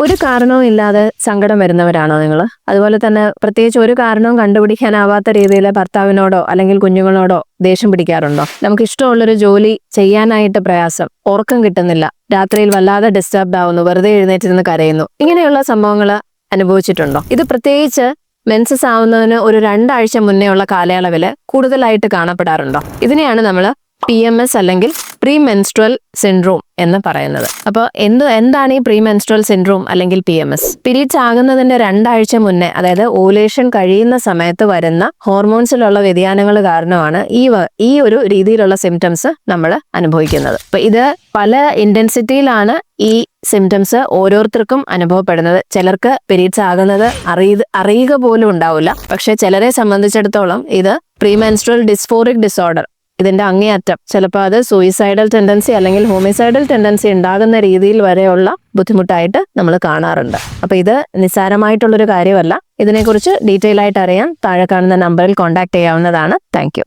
ഒരു കാരണവും ഇല്ലാതെ സങ്കടം വരുന്നവരാണോ നിങ്ങൾ? അതുപോലെ തന്നെ പ്രത്യേകിച്ച് ഒരു കാരണവും കണ്ടുപിടിക്കാനാവാത്ത രീതിയിൽ ഭർത്താവിനോടോ അല്ലെങ്കിൽ കുഞ്ഞുങ്ങളോടോ ദേഷ്യം പിടിക്കാറുണ്ടോ? നമുക്ക് ഇഷ്ടമുള്ളൊരു ജോലി ചെയ്യാനായിട്ട് പ്രയാസം, ഉറക്കം കിട്ടുന്നില്ല, രാത്രിയിൽ വല്ലാതെ ഡിസ്റ്റർബ്ഡ് ആവുന്നു, വെറുതെ എഴുന്നേറ്റിരുന്ന് കരയുന്നു, ഇങ്ങനെയുള്ള സംഭവങ്ങൾ അനുഭവിച്ചിട്ടുണ്ടോ? ഇത് പ്രത്യേകിച്ച് മെൻസസ് ആവുന്നതിന് ഒരു 2 ആഴ്ച മുന്നേ ഉള്ള കാലയളവിൽ കൂടുതലായിട്ട് കാണപ്പെടാറുണ്ടോ? ഇതിനെയാണ് നമ്മൾ PMS അല്ലെങ്കിൽ പ്രീ മെൻസ്ട്രൽ സിൻഡ്രോം എന്ന് പറയുന്നത്. അപ്പോൾ എന്താണ് ഈ പ്രീ മെൻസ്ട്രൽ സിൻഡ്രോം അല്ലെങ്കിൽ PMS? പീരീഡ്സ് ആകുന്നതിന്റെ 2 ആഴ്ച മുന്നേ, അതായത് ഓവുലേഷൻ കഴിയുന്ന സമയത്ത് വരുന്ന ഹോർമോൺസിലുള്ള വ്യതിയാനങ്ങൾ കാരണമാണ് ഈ ഒരു രീതിയിലുള്ള സിംറ്റംസ് നമ്മൾ അനുഭവിക്കുന്നത്. അപ്പൊ ഇത് പല ഇന്റൻസിറ്റിയിലാണ് ഈ സിംറ്റംസ് ഓരോരുത്തർക്കും അനുഭവപ്പെടുന്നത്. ചിലർക്ക് പീരീഡ്സ് ആകുന്നത് അറിയുക പോലും ഉണ്ടാവില്ല. പക്ഷെ ചിലരെ സംബന്ധിച്ചിടത്തോളം ഇത് പ്രീ മെൻസ്ട്രൽ ഡിസ്ഫോറിക് ഡിസോർഡർ, ഇതിന്റെ അങ്ങേയറ്റം ചിലപ്പോൾ അത് സൂയിസൈഡൽ ടെൻഡൻസി അല്ലെങ്കിൽ ഹോമിസൈഡൽ ടെൻഡൻസി ഉണ്ടാകുന്ന രീതിയിൽ വരെയുള്ള ബുദ്ധിമുട്ടായിട്ട് നമ്മൾ കാണാറുണ്ട്. അപ്പൊ ഇത് നിസ്സാരമായിട്ടുള്ളൊരു കാര്യമല്ല. ഇതിനെക്കുറിച്ച് ഡീറ്റെയിൽ ആയിട്ട് അറിയാൻ താഴെ കാണുന്ന നമ്പറിൽ കോൺടാക്ട് ചെയ്യാവുന്നതാണ്. താങ്ക്